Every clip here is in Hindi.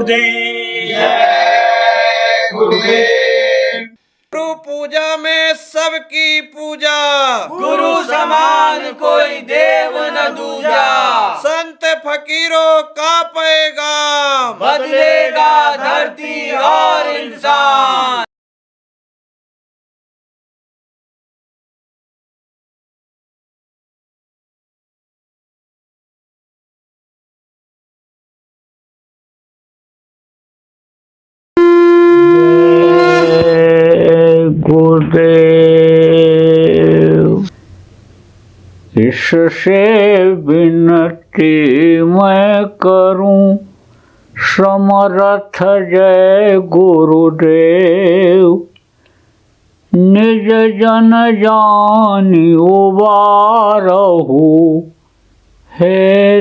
गुरुदेव। जय गुरुदेव। गुरु पूजा में सबकी पूजा, गुरु समान कोई देव न दूजा। संत फकीरों का पैगाम, बदलेगा धरती और इंसान। गुरुदेव। इससे विनती मैं करूं, समर्थ जय गुरुदेव। निज जन जानि उबारहु, हे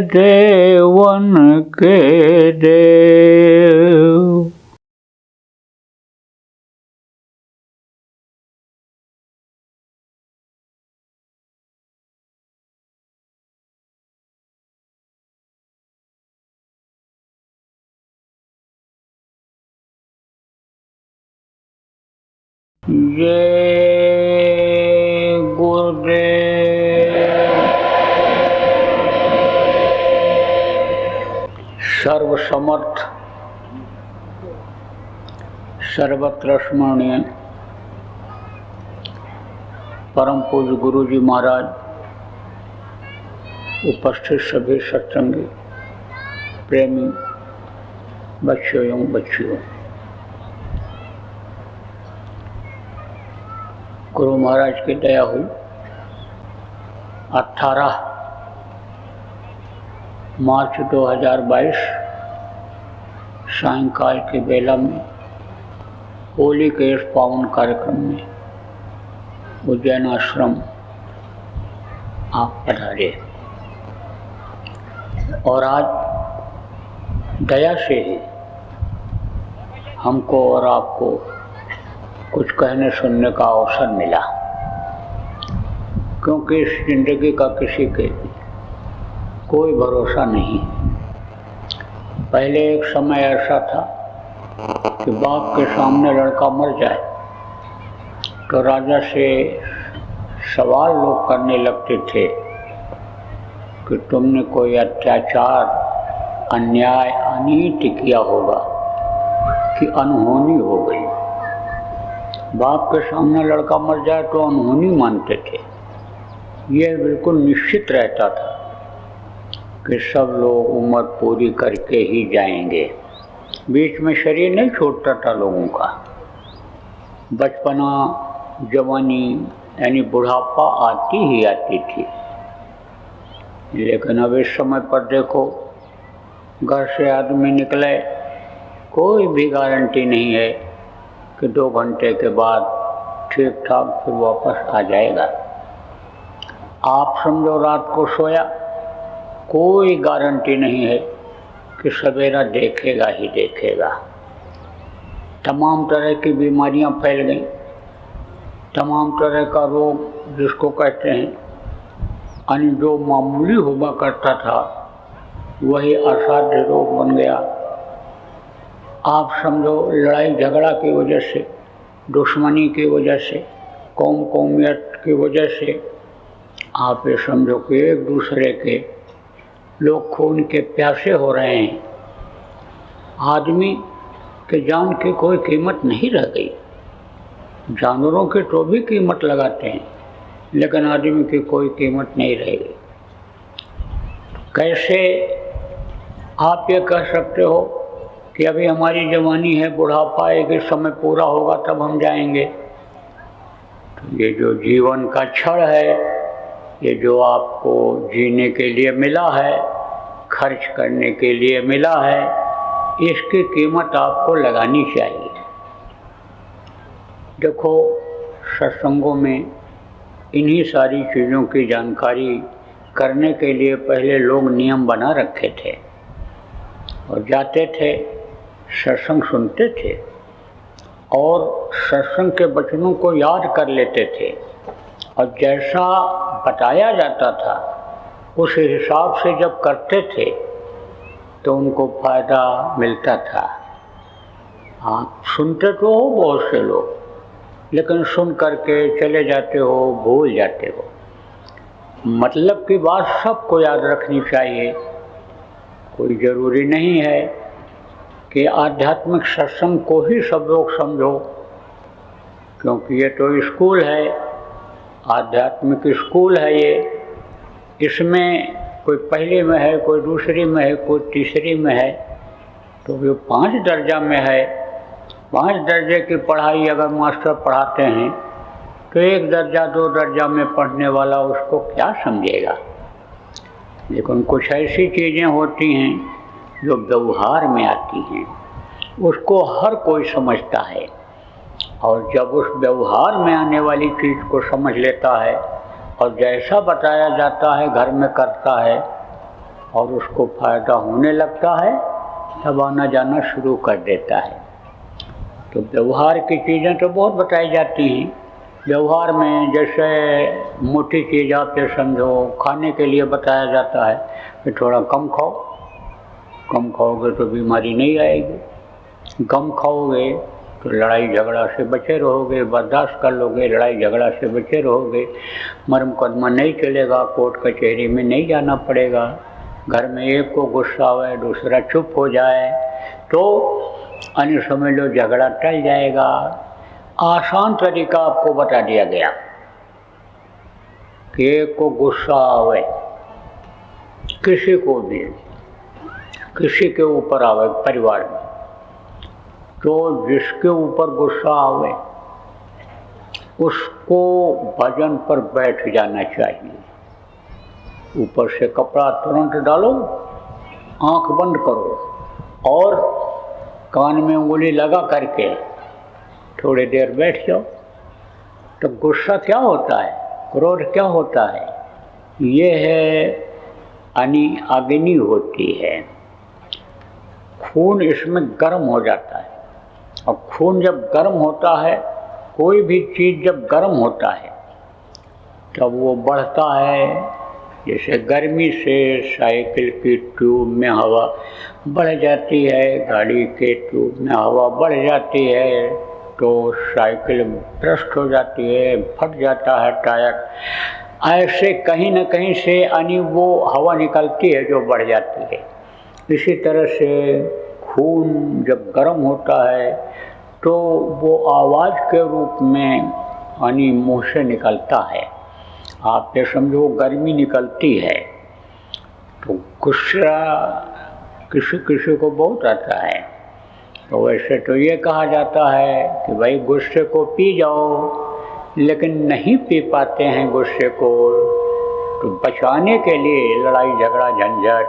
देवन के देव। जय गुरुदेव। सर्वसमर्थ सर्वत्र स्मरणीय परम पूज्य गुरु जी महाराज, उपस्थित सभी सत्संगी प्रेमी बच्चों एवं बच्चियों, गुरु महाराज की दया हुई 18 मार्च 2022 सायंकाल के बेला में होली के इस पावन कार्यक्रम में उज्जैन आश्रम आप पधारे और आज दया से ही हमको और आपको कुछ कहने सुनने का अवसर मिला, क्योंकि इस जिंदगी का किसी के कोई भरोसा नहीं। पहले एक समय ऐसा था कि बाप के सामने लड़का मर जाए तो राजा से सवाल लोग करने लगते थे कि तुमने कोई अत्याचार, अन्याय, अनीति किया होगा कि अनहोनी हो गई। बाप के सामने लड़का मर जाए तो अनहोनी मानते थे। यह बिल्कुल निश्चित रहता था कि सब लोग उम्र पूरी करके ही जाएंगे। बीच में शरीर नहीं छोड़ता था लोगों का। बचपना, जवानी यानी बुढ़ापा आती ही आती थी। लेकिन अब इस समय पर देखो, घर से आदमी निकले, कोई भी गारंटी नहीं है कि 2 घंटे के बाद ठीक ठाक फिर वापस आ जाएगा। आप समझो रात को सोया, कोई गारंटी नहीं है कि सवेरा देखेगा ही देखेगा। तमाम तरह की बीमारियां फैल गई, तमाम तरह का रोग जिसको कहते हैं, यानी जो मामूली हुआ करता था वही असाध्य रोग बन गया। आप समझो लड़ाई झगड़ा की वजह से, दुश्मनी की वजह से, कौमियत की वजह से आप ये समझो कि एक दूसरे के लोग खून के प्यासे हो रहे हैं। आदमी के जान की कोई कीमत नहीं रह गई। जानवरों की तो भी कीमत लगाते हैं, लेकिन आदमी की कोई कीमत नहीं रह गई। कैसे आप ये कह सकते हो कि अभी हमारी जवानी है, बुढ़ापा एक समय पूरा होगा तब हम जाएंगे? तो ये जो जीवन का क्षण है, ये जो आपको जीने के लिए मिला है, खर्च करने के लिए मिला है, इसकी कीमत आपको लगानी चाहिए। देखो, सत्संगों में इन्हीं सारी चीज़ों की जानकारी करने के लिए पहले लोग नियम बना रखे थे और जाते थे, सत्संग सुनते थे और सत्संग के वचनों को याद कर लेते थे और जैसा बताया जाता था उस हिसाब से जब करते थे तो उनको फायदा मिलता था। आप सुनते तो हो बहुत से लोग, लेकिन सुन करके चले जाते हो, भूल जाते हो। मतलब की बात सबको याद रखनी चाहिए। कोई ज़रूरी नहीं है कि आध्यात्मिक सत्संग को ही सब लोग समझो, क्योंकि ये तो स्कूल है, आध्यात्मिक स्कूल है ये। इसमें कोई पहले में है, कोई दूसरी में है, कोई तीसरी में है। तो ये 5 दर्जा में है। 5 दर्जे की पढ़ाई अगर मास्टर पढ़ाते हैं तो 1 दर्जा 2 दर्जा में पढ़ने वाला उसको क्या समझेगा। लेकिन कुछ ऐसी चीज़ें होती हैं जो व्यवहार में आती हैं, उसको हर कोई समझता है। और जब उस व्यवहार में आने वाली चीज़ को समझ लेता है और जैसा बताया जाता है घर में करता है और उसको फायदा होने लगता है, तब आना जाना शुरू कर देता है। तो व्यवहार की चीज़ें तो बहुत बताई जाती हैं। व्यवहार में जैसे मोटी चीज़ आप ये समझो, खाने के लिए बताया जाता है कि थोड़ा कम खाओ, कम खाओगे तो बीमारी नहीं आएगी, कम खाओगे तो लड़ाई झगड़ा से बचे रहोगे, बर्दाश्त कर लोगे, लड़ाई झगड़ा से बचे रहोगे, मर मुकदमा नहीं चलेगा, कोर्ट कचहरी में नहीं जाना पड़ेगा। घर में एक को गुस्सा आए, दूसरा चुप हो जाए तो अन्य समझ लो झगड़ा टल जाएगा। आसान तरीका आपको बता दिया गया कि एक को गुस्सा आवे, किसी को भी, किसी के ऊपर आवे परिवार में, तो जिसके ऊपर गुस्सा आवे उसको भजन पर बैठ जाना चाहिए। ऊपर से कपड़ा तुरंत डालो, आंख बंद करो और कान में उंगली लगा करके थोड़ी देर बैठ जाओ। तो गुस्सा क्या होता है, क्रोध क्या होता है, ये है अग्नि होती है। खून इसमें गर्म हो जाता है और खून जब गर्म होता है, कोई भी चीज़ जब गर्म होता है तब वो बढ़ता है। जैसे गर्मी से साइकिल की ट्यूब में हवा बढ़ जाती है, गाड़ी के ट्यूब में हवा बढ़ जाती है तो साइकिल ब्रस्ट हो जाती है, फट जाता है टायर। ऐसे कहीं न कहीं से वो हवा निकलती है जो बढ़ जाती है। इसी तरह से खून जब गर्म होता है तो वो आवाज़ के रूप में मुँह से निकलता है। आप ये समझो गर्मी निकलती है। तो गुस्सा किसी किसी को बहुत आता है, तो वैसे तो ये कहा जाता है कि भाई गुस्से को पी जाओ, लेकिन नहीं पी पाते हैं गुस्से को। तो बचाने के लिए लड़ाई झगड़ा झंझट,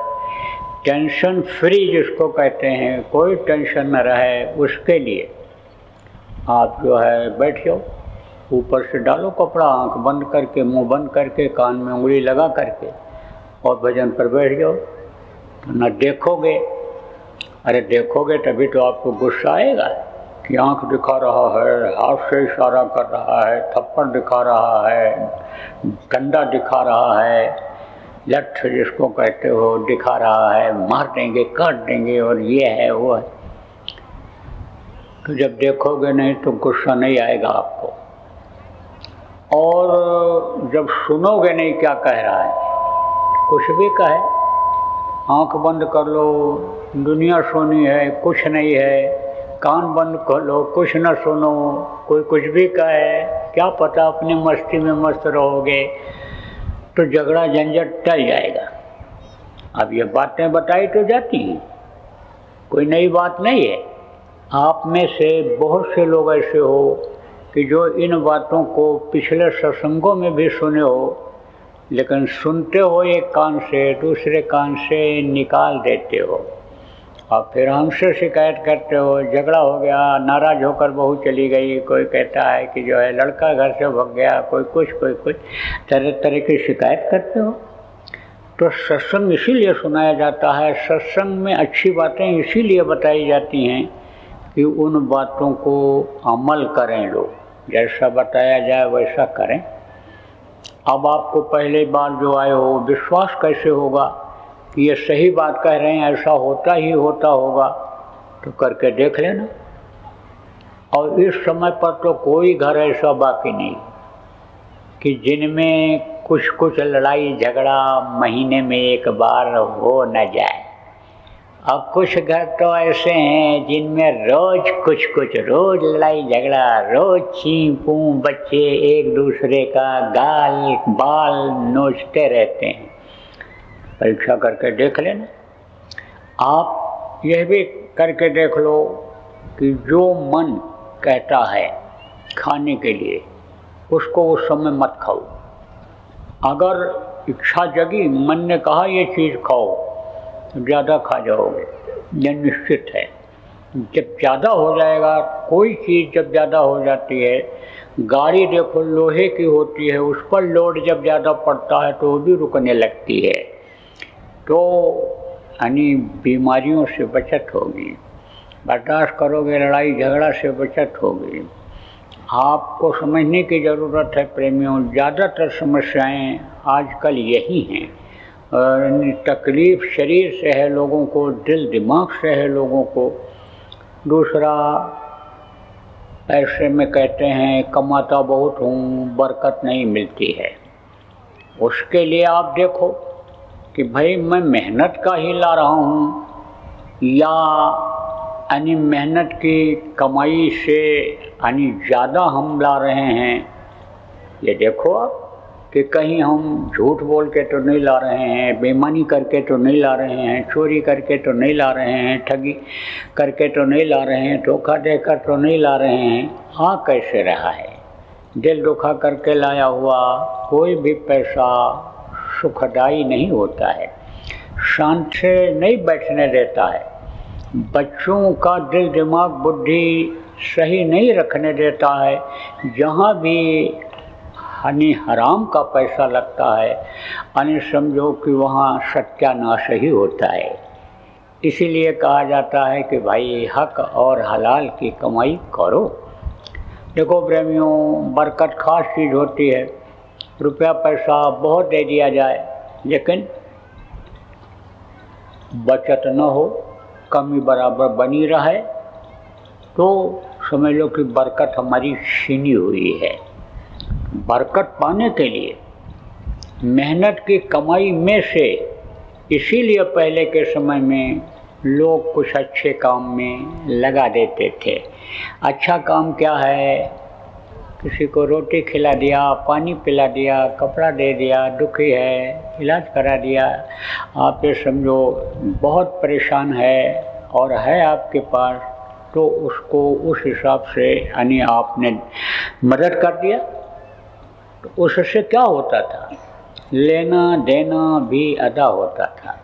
टेंशन फ्री जिसको कहते हैं, कोई टेंशन न रहे, उसके लिए आप जो है बैठ जाओ, ऊपर से डालो कपड़ा, आंख बंद करके, मुंह बंद करके, कान में उंगली लगा करके और भजन पर बैठ जाओ। तो न देखोगे, अरे देखोगे तभी तो आपको गुस्सा आएगा कि आंख दिखा रहा है, हाथ से इशारा कर रहा है, थप्पड़ दिखा रहा है, डंडा दिखा रहा है, लठ जिसको कहते हो दिखा रहा है, मार देंगे, काट देंगे और ये है वो है। तो जब देखोगे नहीं तो गुस्सा नहीं आएगा आपको। और जब सुनोगे नहीं क्या कह रहा है, कुछ भी कहे, आंख बंद कर लो, दुनिया सोनी है, कुछ नहीं है, कान बंद कर लो, कुछ न सुनो, कोई कुछ भी कहे, क्या पता अपनी मस्ती में मस्त रहोगे तो झगड़ा झंझट टल जाएगा। अब ये बातें बताई तो जाती हैं, कोई नई बात नहीं है। आप में से बहुत से लोग ऐसे हो कि जो इन बातों को पिछले सत्संगों में भी सुने हो, लेकिन सुनते हो एक कान से, दूसरे कान से निकाल देते हो और फिर हमसे शिकायत करते हो, झगड़ा हो गया, नाराज होकर बहू चली गई, कोई कहता है कि जो है लड़का घर से भाग गया, कोई कुछ तरह तरह की शिकायत करते हो। तो सत्संग इसीलिए सुनाया जाता है, सत्संग में अच्छी बातें इसीलिए बताई जाती हैं कि उन बातों को अमल करें लोग, जैसा बताया जाए वैसा करें। अब आपको पहले बार जो आए हो, विश्वास कैसे होगा कि ये सही बात कह रहे हैं, ऐसा होता ही होता होगा, तो करके देख लेना। और इस समय पर तो कोई घर ऐसा बाकी नहीं कि जिनमें कुछ कुछ लड़ाई झगड़ा महीने में एक बार हो न जाए। अब कुछ घर तो ऐसे हैं जिनमें रोज कुछ कुछ, रोज लड़ाई झगड़ा, रोज छीं पूं, बच्चे एक दूसरे का गाल बाल नोचते रहते हैं। परीक्षा करके देख लेना। आप यह भी करके देख लो कि जो मन कहता है खाने के लिए उसको उस समय मत खाओ। अगर इच्छा जगी, मन ने कहा ये चीज़ खाओ, तो ज़्यादा खा जाओगे, यह निश्चित है। जब ज़्यादा हो जाएगा, कोई चीज़ जब ज़्यादा हो जाती है, गाड़ी देखो लोहे की होती है, उस पर लोड जब ज़्यादा पड़ता है तो वो भी रुकने लगती है। तो यानी बीमारियों से बचत होगी, बर्दाश्त करोगे, लड़ाई झगड़ा से बचत होगी। आपको समझने की ज़रूरत है प्रेमियों, ज़्यादातर समस्याएं आजकल यही हैं। तकलीफ़ शरीर से है लोगों को, दिल दिमाग से है लोगों को। दूसरा, ऐसे में कहते हैं कमाता बहुत हूँ, बरकत नहीं मिलती है। उसके लिए आप देखो कि भाई मैं मेहनत का ही ला रहा हूँ या यानी मेहनत की कमाई से यानी ज़्यादा हम ला रहे हैं। ये देखो आप कि कहीं हम झूठ बोल के तो नहीं ला रहे हैं, बेईमानी करके तो नहीं ला रहे हैं, चोरी करके तो नहीं ला रहे हैं, ठगी करके तो नहीं ला रहे हैं, धोखा देकर तो नहीं ला रहे हैं। हाँ, कैसे रहा है? दिल दुखा करके लाया हुआ कोई भी पैसा सुखदायी नहीं होता है, शांत से नहीं बैठने देता है, बच्चों का दिल दिमाग बुद्धि सही नहीं रखने देता है। जहाँ भी यानी हराम का पैसा लगता है, यानी समझो कि वहाँ सत्यानाश ही होता है। इसीलिए कहा जाता है कि भाई हक और हलाल की कमाई करो। देखो प्रेमियों, बरकत खास चीज़ होती है। रुपया पैसा बहुत दे दिया जाए लेकिन बचत न हो, कमी बराबर बनी रहे, तो समझ लो कि बरकत हमारी छीनी हुई है। बरकत पाने के लिए मेहनत की कमाई में से इसीलिए पहले के समय में लोग कुछ अच्छे काम में लगा देते थे। अच्छा काम क्या है? किसी को रोटी खिला दिया, पानी पिला दिया, कपड़ा दे दिया, दुखी है इलाज करा दिया। आप ये समझो बहुत परेशान है और है आपके पास, तो उसको उस हिसाब से यानी आपने मदद कर दिया। तो उससे क्या होता था? लेना देना भी अदा होता था।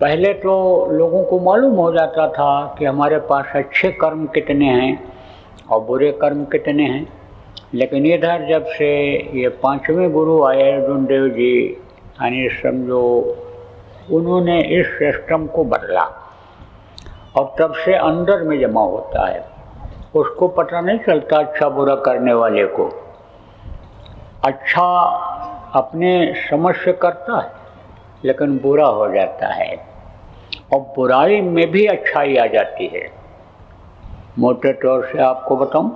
पहले तो लोगों को मालूम हो जाता था कि हमारे पास अच्छे कर्म कितने हैं और बुरे कर्म कितने हैं। लेकिन इधर जब से ये 5वें गुरु आए अर्जुन देव जी, यानी समझो उन्होंने इस सिस्टम को बदला और तब से अंदर में जमा होता है। उसको पता नहीं चलता अच्छा बुरा करने वाले को। अच्छा अपने समझ से करता है लेकिन बुरा हो जाता है, और बुराई में भी अच्छाई आ जाती है। मोटे तौर से आपको बताऊं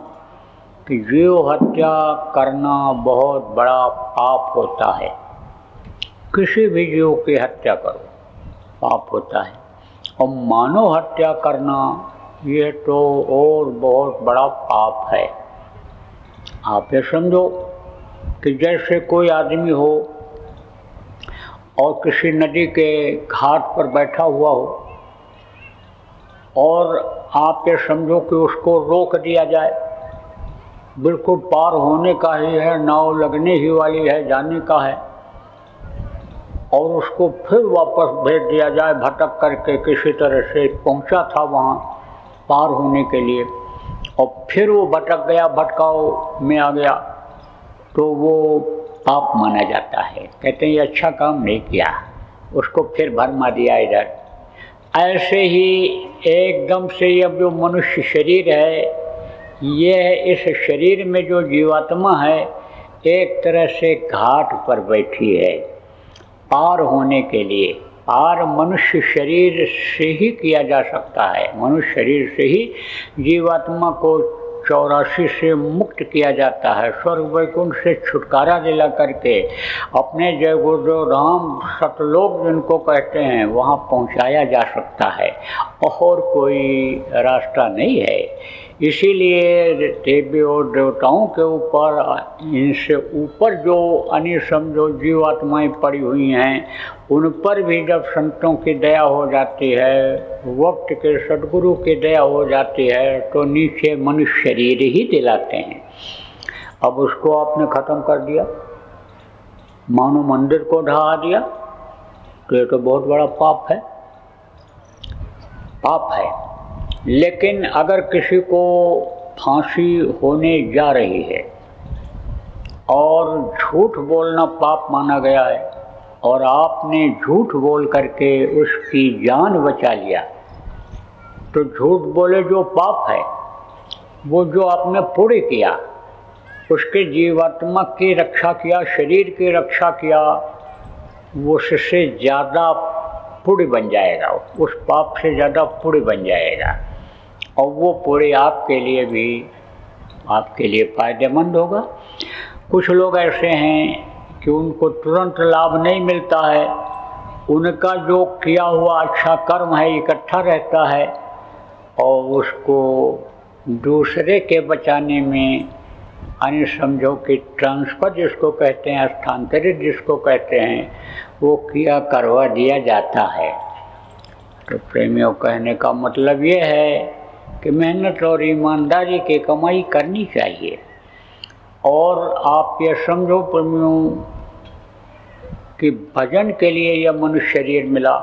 कि जीव हत्या करना बहुत बड़ा पाप होता है। किसी भी जीव की हत्या करो पाप होता है, और मानव हत्या करना ये तो और बहुत बड़ा पाप है। आप ये समझो कि जैसे कोई आदमी हो और किसी नदी के घाट पर बैठा हुआ हो और आप ये समझो कि उसको रोक दिया जाए, बिल्कुल पार होने का ही है, नाव लगने ही वाली है, जाने का है, और उसको फिर वापस भेज दिया जाए भटक करके। किसी तरह से पहुंचा था वहाँ पार होने के लिए और फिर वो भटक गया, भटकाव में आ गया, तो वो पाप माना जाता है। कहते हैं ये अच्छा काम नहीं किया, उसको फिर भरमा दिया इधर। ऐसे ही एकदम से ये जो मनुष्य शरीर है, ये है, इस शरीर में जो जीवात्मा है एक तरह से घाट पर बैठी है पार होने के लिए। और मनुष्य शरीर से ही किया जा सकता है। मनुष्य शरीर से ही जीवात्मा को 84 से मुक्त किया जाता है, स्वर्ग वैकुंठ से छुटकारा दिला करके अपने जय गुरुदेव राम सतलोक जिनको कहते हैं वहाँ पहुँचाया जा सकता है, और कोई रास्ता नहीं है। इसीलिए देवी और देवताओं के ऊपर, इनसे ऊपर जो समझो जीवात्माएँ पड़ी हुई हैं, उन पर भी जब संतों की दया हो जाती है, वक्त के सद्गुरु की दया हो जाती है, तो नीचे मनुष्य शरीर ही दिलाते हैं। अब उसको आपने ख़त्म कर दिया, मानो मंदिर को ढहा दिया, तो ये तो बहुत बड़ा पाप है, पाप है। लेकिन अगर किसी को फांसी होने जा रही है और झूठ बोलना पाप माना गया है, और आपने झूठ बोल करके उसकी जान बचा लिया, तो झूठ बोले जो पाप है, वो जो आपने पुण्य किया, उसके जीवात्मा की रक्षा किया, शरीर की रक्षा किया, वो उससे ज़्यादा पुण्य बन जाएगा, उस पाप से ज़्यादा पुण्य बन जाएगा, और वो पुण्य आपके लिए भी, आपके लिए फ़ायदेमंद होगा। कुछ लोग ऐसे हैं कि उनको तुरंत लाभ नहीं मिलता है, उनका जो किया हुआ अच्छा कर्म है इकट्ठा रहता है, और उसको दूसरे के बचाने में, यानी समझो कि ट्रांसफ़र जिसको कहते हैं, स्थानांतरित जिसको कहते हैं, वो किया करवा दिया जाता है। तो प्रेमियों, कहने का मतलब ये है कि मेहनत और ईमानदारी की कमाई करनी चाहिए। और आप ये समझो प्रेमियों कि भजन के लिए यह मनुष्य शरीर मिला,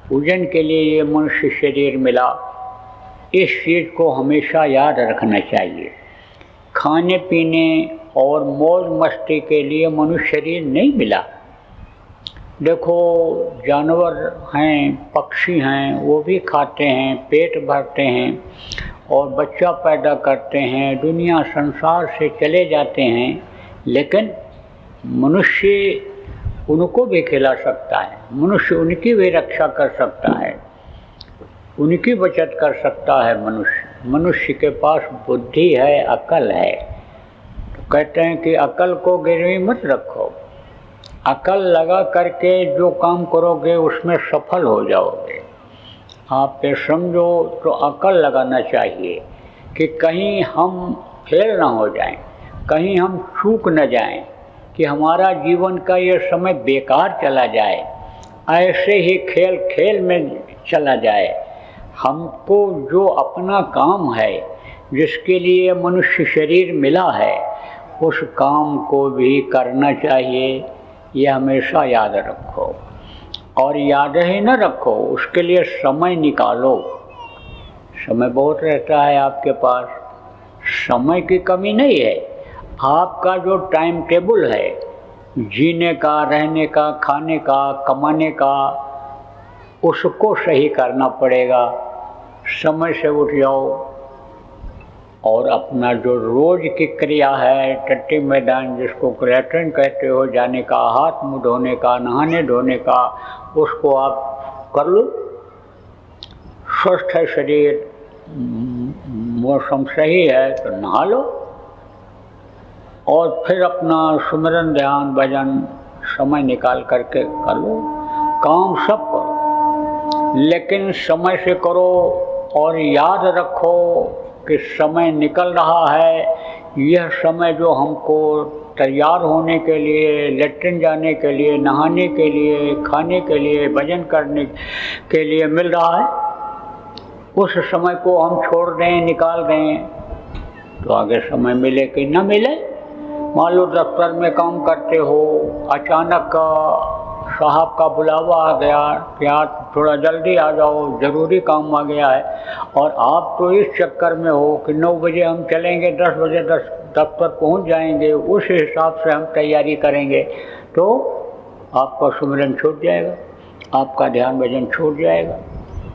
पूजन के लिए ये मनुष्य शरीर मिला, इस चीज़ को हमेशा याद रखना चाहिए। खाने पीने और मौज मस्ती के लिए मनुष्य शरीर नहीं मिला। देखो, जानवर हैं, पक्षी हैं, वो भी खाते हैं, पेट भरते हैं और बच्चा पैदा करते हैं, दुनिया संसार से चले जाते हैं, लेकिन मनुष्य उनको भी खिला सकता है, मनुष्य उनकी भी रक्षा कर सकता है, उनकी बचत कर सकता है। मनुष्य के पास बुद्धि है, अकल है। तो कहते हैं कि अकल को गिरवी मत रखो, अकल लगा करके जो काम करोगे उसमें सफल हो जाओगे। आप ये समझो, तो अकल लगाना चाहिए कि कहीं हम फेल ना हो जाएं, कहीं हम चूक न जाएं, कि हमारा जीवन का ये समय बेकार चला जाए, ऐसे ही खेल खेल में चला जाए। हमको जो अपना काम है, जिसके लिए मनुष्य शरीर मिला है, उस काम को भी करना चाहिए, ये हमेशा याद रखो। और याद ही न रखो, उसके लिए समय निकालो। समय बहुत रहता है आपके पास, समय की कमी नहीं है। आपका जो टाइम टेबल है, जीने का, रहने का, खाने का, कमाने का, उसको सही करना पड़ेगा। समय से उठ जाओ और अपना जो रोज़ की क्रिया है, टट्टी मैदान जिसको लैट्रिन कहते हो, जाने का, हाथ मुँह धोने का, नहाने धोने का, उसको आप कर लो। स्वस्थ है शरीर, मौसम सही है तो नहा लो, और फिर अपना सुमिरन, ध्यान, भजन समय निकाल करके कर लो। काम सब करो, लेकिन समय से करो, और याद रखो कि समय निकल रहा है। यह समय जो हमको तैयार होने के लिए, लैट्रिन जाने के लिए, नहाने के लिए, खाने के लिए, भजन करने के लिए मिल रहा है, उस समय को हम छोड़ दें, निकाल दें, तो आगे समय मिले कि न मिले। मान लो दफ्तर में काम करते हो, अचानक साहब का बुलावा आ गया कि आज थोड़ा जल्दी आ जाओ, ज़रूरी काम आ गया है, और आप तो इस चक्कर में हो कि 9 बजे हम चलेंगे, 10 बजे दफ्तर पहुंच जाएंगे, उस हिसाब से हम तैयारी करेंगे, तो आपका सुमिरन छूट जाएगा, आपका ध्यान भजन छूट जाएगा।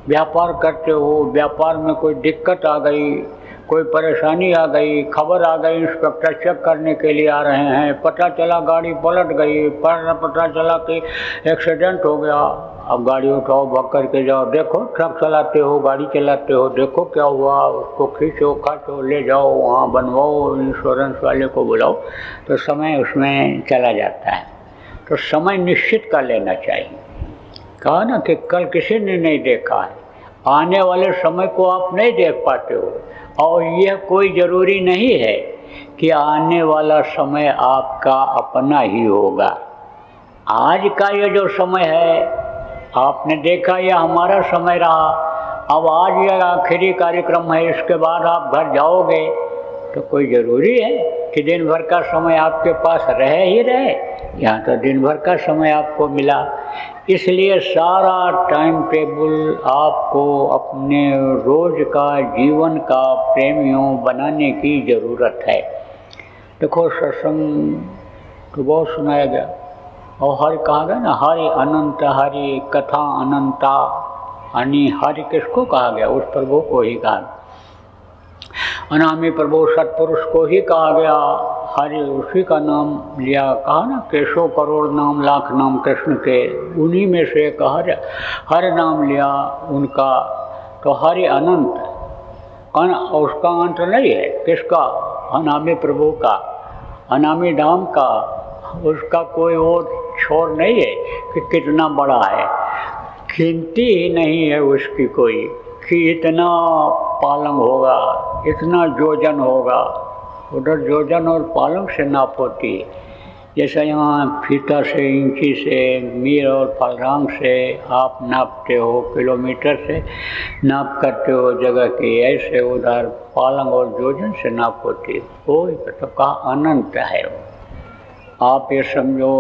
व्यापार करते हो, व्यापार में कोई दिक्कत आ गई, कोई परेशानी आ गई, खबर आ गई, इंस्पेक्टर चेक करने के लिए आ रहे हैं, पता चला गाड़ी पलट गई, पता चला कि एक्सीडेंट हो गया, अब गाड़ी उठाओ, भाग करके जाओ, देखो ट्रक चलाते हो, गाड़ी चलाते हो, देखो क्या हुआ, उसको खींचो खाचो, ले जाओ वहाँ बनवाओ, इंश्योरेंस वाले को बुलाओ, तो समय उसमें चला जाता है। तो समय निश्चित कर लेना चाहिए। कहा ना कि कल किसी ने नहीं देखा है, आने वाले समय को आप नहीं देख पाते हो, और यह कोई ज़रूरी नहीं है कि आने वाला समय आपका अपना ही होगा। आज का ये जो समय है, आपने देखा यह हमारा समय रहा, अब आज यह आखिरी कार्यक्रम है, इसके बाद आप घर जाओगे, तो कोई ज़रूरी है कि दिन भर का समय आपके पास रहे ही रहे। यहाँ तो दिन भर का समय आपको मिला, इसलिए सारा टाइम टेबल आपको अपने रोज़ का जीवन का प्रेमियों बनाने की ज़रूरत है। देखो सत्संग तो बहुत सुनाया गया, और हरि कहा गया ना, हरि अनंत हरि कथा अनंता, यानी हरि किसको कहा गया? उस प्रभु को ही कहा। अनामी प्रभु सत्पुरुष को ही कहा गया, हरि उसी का नाम लिया। कहा ना कि 100 करोड़ नाम लाख नाम कृष्ण के, उन्हीं में से एक हरि नाम लिया उनका। तो हरि अनंत, उसका अंत नहीं है। किसका? अनामी प्रभु का, अनामी धाम का, उसका कोई और छोर नहीं है कि कितना बड़ा है, गिनती ही नहीं है उसकी कोई, कि इतना पालंग होगा, इतना योजन होगा। उधर योजन और पालंग से नाप होती है, जैसा यहाँ फीता से, इंची से, मील और फलरांग से आप नापते हो, किलोमीटर से नाप करते हो जगह की, ऐसे उधर पालंग और योजन से नाप होती है। कोई तो कहा अनंत है वो। आप ये समझो,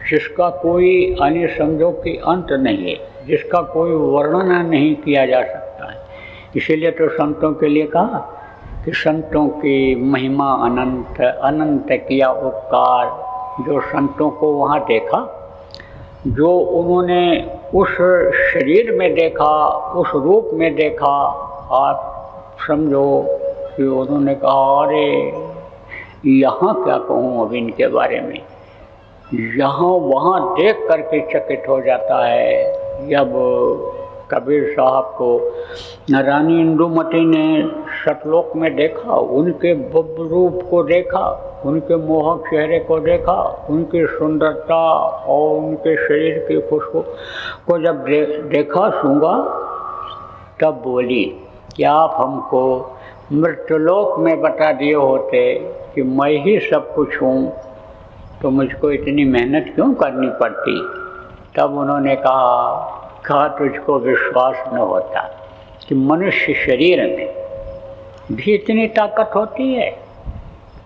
जिसका कोई अन्य समझो कि अंत नहीं है, जिसका कोई वर्णन नहीं किया जा सकता है। इसीलिए तो संतों के लिए कहा कि संतों की महिमा अनंत, अनंत किया उपकार। जो संतों को वहाँ देखा, जो उन्होंने उस शरीर में देखा, उस रूप में देखा, आप समझो कि उन्होंने कहा अरे यहाँ क्या कहूँ अब इनके बारे में, यहाँ वहाँ देख करके चकित हो जाता है। जब कबीर साहब को रानी इंदुमती ने सतलोक में देखा, उनके भव्य रूप को देखा, उनके मोहक चेहरे को देखा, उनकी सुंदरता और उनके शरीर की खुशबू को जब देखा, सूंघा, तब बोली कि आप हमको मृत्युलोक में बता दिए होते कि मैं ही सब कुछ हूँ, तो मुझको इतनी मेहनत क्यों करनी पड़ती। तब उन्होंने कहा तुझको विश्वास न होता कि मनुष्य शरीर में भी इतनी ताकत होती है,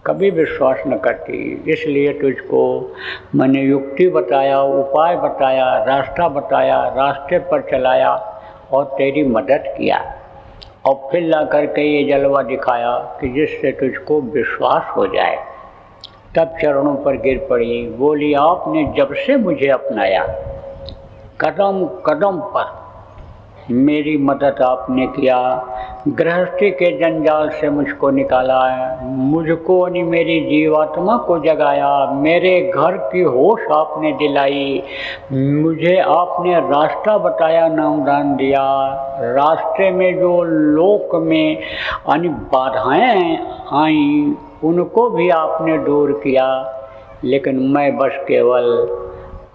कभी विश्वास न करती। इसलिए तुझको मैंने युक्ति बताया, उपाय बताया, रास्ता बताया, रास्ते पर चलाया और तेरी मदद किया, और फिर ला करके ये जलवा दिखाया कि जिससे तुझको विश्वास हो जाए। तब चरणों पर गिर पड़ी, बोली आपने जब से मुझे अपनाया, कदम कदम पर मेरी मदद आपने किया, गृहस्थी के जंजाल से मुझको निकाला है, मुझको नहीं मेरी जीवात्मा को जगाया, मेरे घर की होश आपने दिलाई, मुझे आपने रास्ता बताया, नामदान दिया, रास्ते में जो लोक में अन्य बाधाएं आई उनको भी आपने दूर किया, लेकिन मैं बस केवल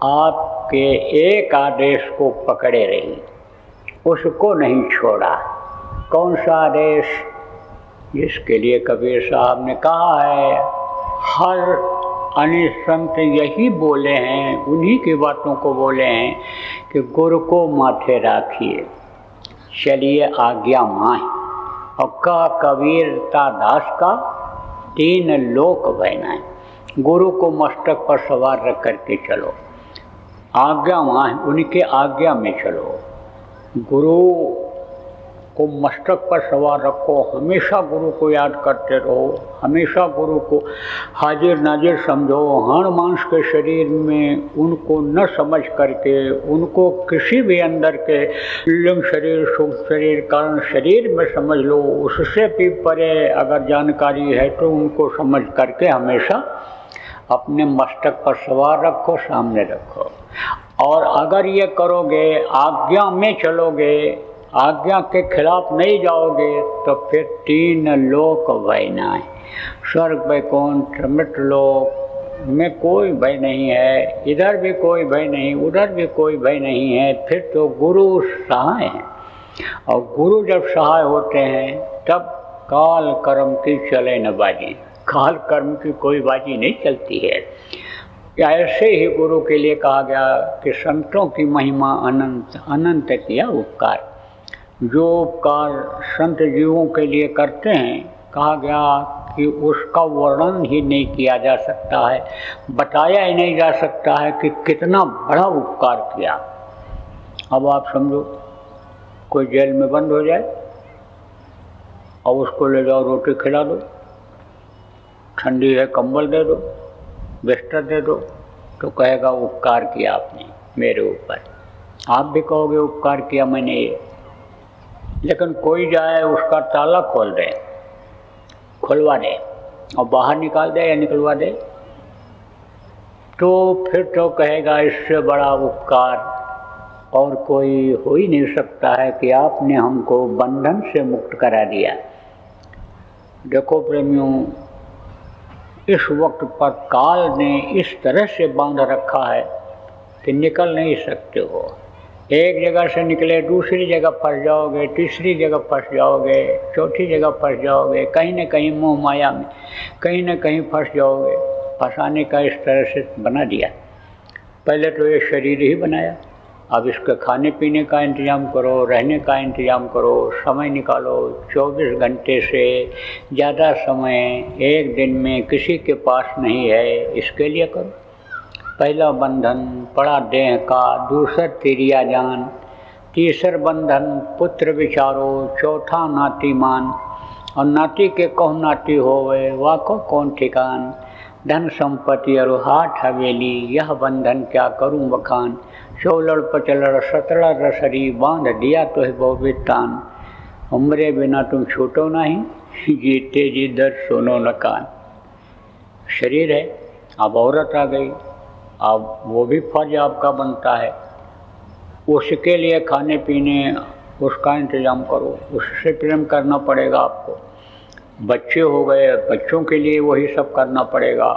आपके एक आदेश को पकड़े रही, उसको नहीं छोड़ा। कौन सा आदेश? जिसके लिए कबीर साहब ने कहा है, हर अन्य संत यही बोले हैं, उन्हीं की बातों को बोले हैं कि गुरु को माथे राखिए, चलिए आज्ञा माए, और का कबीरता दास का 3 लोक बनाए। गुरु को मस्तक पर सवार रख करके चलो, आज्ञा माए, उनके आज्ञा में चलो। गुरु को मस्तक पर सवार रखो, हमेशा गुरु को याद करते रहो, हमेशा गुरु को हाजिर नाजिर समझो। हाड़ मांस के शरीर में उनको न समझ करके, उनको किसी भी अंदर के लिंग शरीर, सूक्ष्म शरीर, कारण शरीर में समझ लो। उससे भी परे अगर जानकारी है तो उनको समझ करके हमेशा अपने मस्तक पर सवार रखो, सामने रखो। और अगर ये करोगे, आज्ञा में चलोगे, आज्ञा के खिलाफ नहीं जाओगे, तो फिर 3 लोक भय न, स्वर्ग वैकुंठ मृत्यलोक में कोई भय नहीं है, इधर भी कोई भय नहीं, उधर भी कोई भय नहीं है। फिर तो गुरु सहाय हैं, और गुरु जब सहाय होते हैं तब काल कर्म की चले न बाजी। काल कर्म की कोई बाजी नहीं चलती है। ऐसे ही गुरु के लिए कहा गया कि संतों की महिमा अनंत, अनंत किया उपकार। जो उपकार संत जीवों के लिए करते हैं, कहा गया कि उसका वर्णन ही नहीं किया जा सकता है, बताया ही नहीं जा सकता है कि कितना बड़ा उपकार किया। अब आप समझो, कोई जेल में बंद हो जाए और उसको ले जाओ, रोटी खिला दो, ठंडी है कंबल दे दो, बिस्तर दे दो, तो कहेगा उपकार किया आपने मेरे ऊपर। आप भी कहोगे उपकार किया मैंने ये। लेकिन कोई जाए, उसका ताला खोल दे, खुलवा दे और बाहर निकाल दे या निकलवा दे, तो फिर तो कहेगा इससे बड़ा उपकार और कोई हो ही नहीं सकता है कि आपने हमको बंधन से मुक्त करा दिया। देखो प्रेमियों, इस वक्त पर काल ने इस तरह से बांध रखा है कि निकल नहीं सकते हो। एक जगह से निकले दूसरी जगह फंस जाओगे, तीसरी जगह फंस जाओगे, चौथी जगह फंस जाओगे, कहीं न कहीं मोह माया में कहीं न कहीं फंस जाओगे। फंसाने का इस तरह से बना दिया। पहले तो ये शरीर ही बनाया, अब इसके खाने पीने का इंतज़ाम करो, रहने का इंतज़ाम करो, समय निकालो। 24 घंटे से ज़्यादा समय एक दिन में किसी के पास नहीं है, इसके लिए करो। पहला बंधन पड़ा देह का, दूसरा तिरिया जान, तीसर बंधन पुत्र विचारो, चौथा नाती मान, और नाती के कहो नाती होवे, वाको कौन ठिकान। धन संपत्ति और हाथ हवेली, यह बंधन क्या करूं बखान। 16 पचलड़ 17 रसरी, बांध दिया तो है बहुविध तान। हमरे बिना तुम छूटो नहीं, जीते जी दर सुनो न कान। शरीर है, अब औरत आ गई, अब वो भी फर्ज आपका बनता है। उसके लिए खाने पीने उसका इंतज़ाम करो, उससे प्रेम करना पड़ेगा आपको। बच्चे हो गए, बच्चों के लिए वही सब करना पड़ेगा।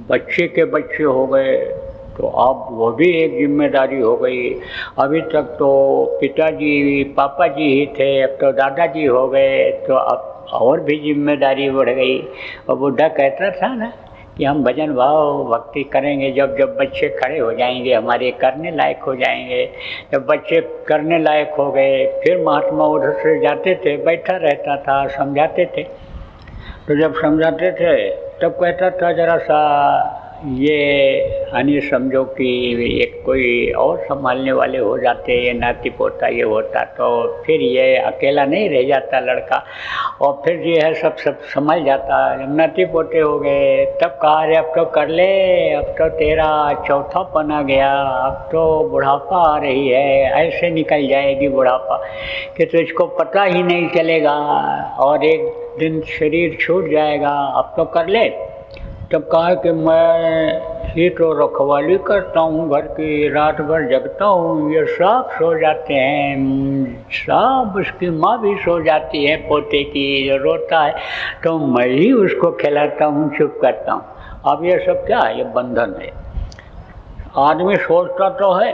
बच्चे के बच्चे हो गए तो अब वो भी एक जिम्मेदारी हो गई। अभी तक तो पिताजी पापा जी ही थे, अब तो दादाजी हो गए, तो अब और भी जिम्मेदारी बढ़ गई। और बुढ़ा कहता था ना कि हम भजन भाव भक्ति करेंगे जब जब बच्चे खड़े हो जाएंगे, हमारे करने लायक हो जाएंगे। जब बच्चे करने लायक हो गए, फिर महात्मा उधर से जाते थे, बैठा रहता था, समझाते थे। तो जब समझाते थे तब कहता था जरा सा ये यानी समझो कि एक कोई और संभालने वाले हो जाते, ये नाती पोता ये होता, तो फिर ये अकेला नहीं रह जाता लड़का, और फिर ये है सब संभाल जाता। जब नाती पोते हो गए तब कहा अरे अब तो कर ले, अब तो तेरा चौथापन आ गया, अब तो बुढ़ापा आ रही है, ऐसे निकल जाएगी बुढ़ापा कि तो इसको पता ही नहीं चलेगा और एक दिन शरीर छूट जाएगा, अब तो कर ले। तब कहा कि मैं ही तो रखवाली करता हूँ घर की, रात भर जगता हूँ, ये सब सो जाते हैं, सब उसकी माँ भी सो जाती है, पोते की रोता है तो मैं ही उसको खिलाता हूँ, चुप करता हूँ। अब ये सब क्या है? ये बंधन है। आदमी सोचता तो है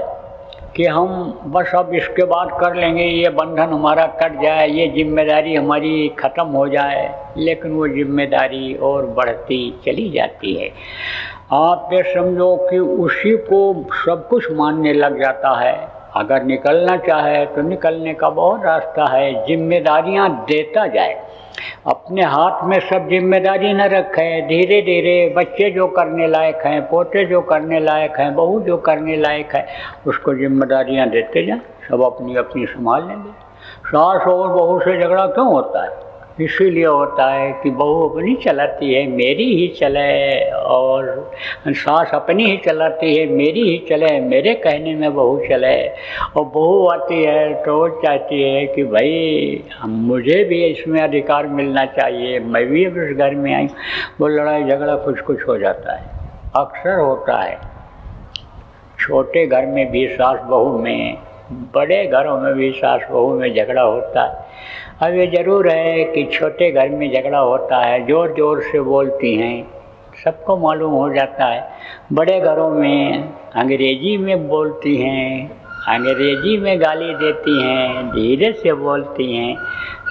कि हम बस अब इसके बाद कर लेंगे, ये बंधन हमारा कट जाए, ये जिम्मेदारी हमारी ख़त्म हो जाए, लेकिन वो जिम्मेदारी और बढ़ती चली जाती है। आप ये समझो कि उसी को सब कुछ मानने लग जाता है। अगर निकलना चाहे तो निकलने का बहुत रास्ता है, जिम्मेदारियां देता जाए, अपने हाथ में सब जिम्मेदारी न रखे। धीरे धीरे बच्चे जो करने लायक हैं, पोते जो करने लायक हैं, बहू जो करने लायक है, उसको जिम्मेदारियां देते जाए, सब अपनी अपनी संभाल लेंगे। सास और बहू से झगड़ा क्यों होता है? इसीलिए होता है कि बहू अपनी चलाती है मेरी ही चले, और सास अपनी ही चलाती है मेरी ही चले, मेरे कहने में बहू चले। और बहू आती है तो वो चाहती है कि भाई मुझे भी इसमें अधिकार मिलना चाहिए, मैं भी अब इस घर में आई। वो लड़ाई झगड़ा कुछ कुछ हो जाता है। अक्सर होता है। छोटे घर में भी सास बहू में, बड़े घरों में भी सास बहू में झगड़ा होता है। अब ये ज़रूर है कि छोटे घर में झगड़ा होता है, ज़ोर ज़ोर से बोलती हैं, सबको मालूम हो जाता है। बड़े घरों में अंग्रेजी में बोलती हैं, अंग्रेजी में गाली देती हैं, धीरे से बोलती हैं,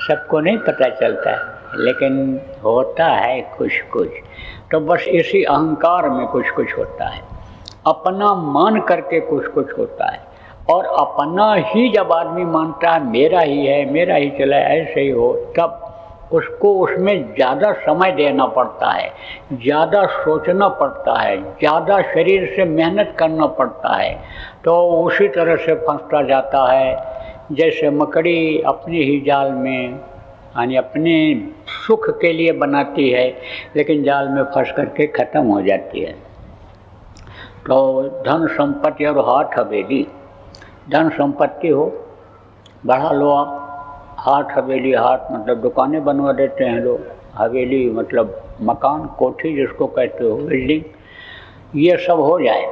सबको नहीं पता चलता है, लेकिन होता है कुछ कुछ। तो बस इसी अहंकार में कुछ कुछ होता है, अपना मान करके कुछ कुछ होता है। और अपना ही जब आदमी मानता है मेरा ही है, मेरा ही चला ऐसे ही हो, तब उसको उसमें ज़्यादा समय देना पड़ता है, ज़्यादा सोचना पड़ता है, ज़्यादा शरीर से मेहनत करना पड़ता है। तो उसी तरह से फंसता जाता है जैसे मकड़ी अपने ही जाल में, यानी अपने सुख के लिए बनाती है, लेकिन जाल में फंस करके ख़त्म हो जाती है। तो धन संपत्ति और हाथ हवेली, धन संपत्ति हो बढ़ा लो आप, हाथ हवेली, हाथ मतलब दुकानें बनवा देते हैं लोग, हवेली मतलब मकान, कोठी जिसको कहते हो, बिल्डिंग, ये सब हो जाए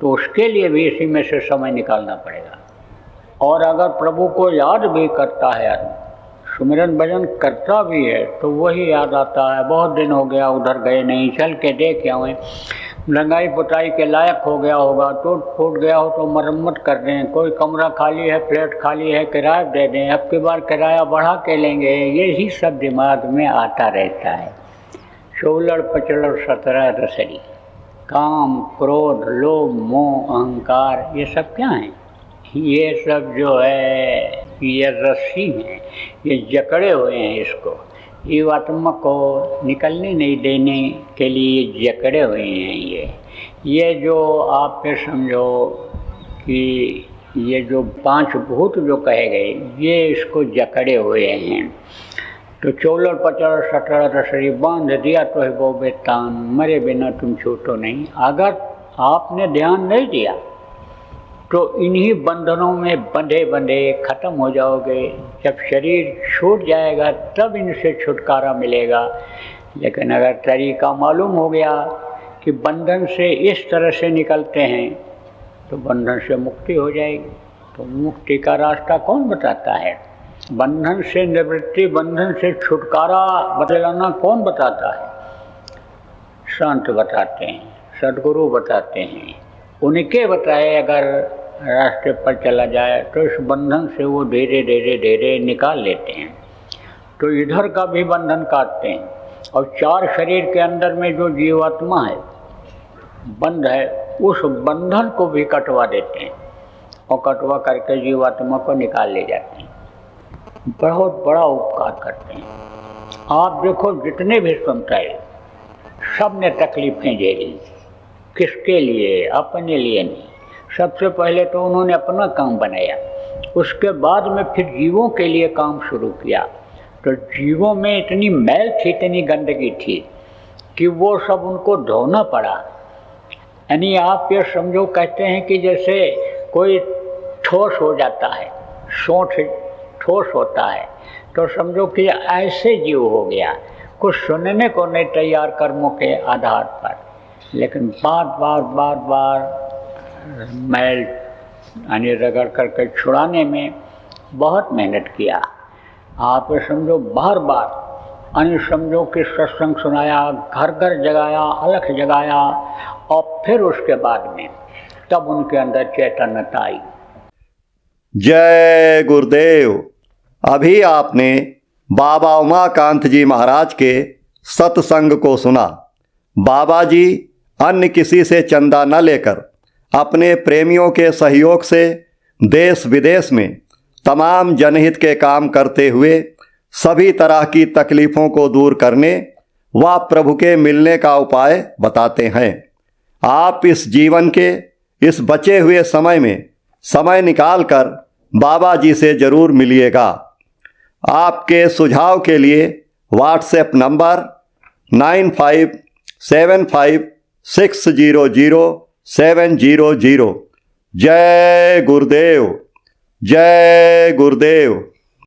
तो उसके लिए भी इसी में से समय निकालना पड़ेगा। और अगर प्रभु को याद भी करता है आदमी, सुमिरन भजन करता भी है, तो वही याद आता है, बहुत दिन हो गया उधर गए नहीं, चल के देख आए, रंगाई पुताई के लायक हो गया होगा, टूट फूट गया हो तो मरम्मत कर दें, कोई कमरा खाली है, फ्लैट खाली है, किराया दे दें, अब की बार किराया बढ़ा के लेंगे, यही सब दिमाग में आता रहता है। 16 पचड़ 17 रसरी, काम क्रोध लोभ मोह अहंकार, ये सब क्या हैं? ये सब जो है ये रस्सी हैं, ये जकड़े हुए हैं, इसको जीवात्मा को निकलने नहीं देने के लिए जकड़े हुए हैं। ये जो आप पे समझो कि ये जो 5 भूत जो कहे गए, ये इसको जकड़े हुए हैं। तो 14 15 17 रसरी बांध दिया तो है वो बेतान, मरे बिना तुम छूटो नहीं। अगर आपने ध्यान नहीं दिया तो इन्हीं बंधनों में बंधे बंधे ख़त्म हो जाओगे। जब शरीर छूट जाएगा तब इनसे छुटकारा मिलेगा। लेकिन अगर तरीका मालूम हो गया कि बंधन से इस तरह से निकलते हैं तो बंधन से मुक्ति हो जाएगी। तो मुक्ति का रास्ता कौन बताता है? बंधन से निवृत्ति, बंधन से छुटकारा बतलाना कौन बताता है? संत बताते हैं, सद्गुरु बताते हैं। उनके बताए अगर रास्ते पर चला जाए तो इस बंधन से वो धीरे धीरे धीरे निकाल लेते हैं। तो इधर का भी बंधन काटते हैं और 4 शरीर के अंदर में जो जीवात्मा है, बंध है, उस बंधन को भी कटवा देते हैं और कटवा करके जीवात्मा को निकाल ले जाते हैं। बहुत बड़ा उपकार करते हैं। आप देखो जितने भी संत हैं सब ने तकलीफें झेली, किसके लिए? अपने लिए नहीं। सबसे पहले तो उन्होंने अपना काम बनाया, उसके बाद में फिर जीवों के लिए काम शुरू किया। तो जीवों में इतनी मैल थी, इतनी गंदगी थी कि वो सब उनको धोना पड़ा। यानी आप ये समझो, कहते हैं कि जैसे कोई ठोस हो जाता है, सोंठ ठोस होता है, तो समझो कि ऐसे जीव हो गया, कुछ सुनने को नहीं तैयार कर्मों के आधार पर। लेकिन बार बार मैल यानी रगड़ करके छुड़ाने में बहुत मेहनत किया। आप समझो बार यानी समझो कि सत्संग सुनाया, घर घर जगाया, अलख जगाया, और फिर उसके बाद में तब उनके अंदर चैतन्यता आई। जय गुरुदेव। अभी आपने बाबा उमाकांत जी महाराज के सत्संग को सुना। बाबा जी अन्य किसी से चंदा न लेकर अपने प्रेमियों के सहयोग से देश विदेश में तमाम जनहित के काम करते हुए सभी तरह की तकलीफ़ों को दूर करने व प्रभु के मिलने का उपाय बताते हैं। आप इस जीवन के इस बचे हुए समय में समय निकालकर बाबा जी से ज़रूर मिलिएगा। आपके सुझाव के लिए व्हाट्सएप नंबर 9575600700। जय गुरुदेव, जय गुरुदेव।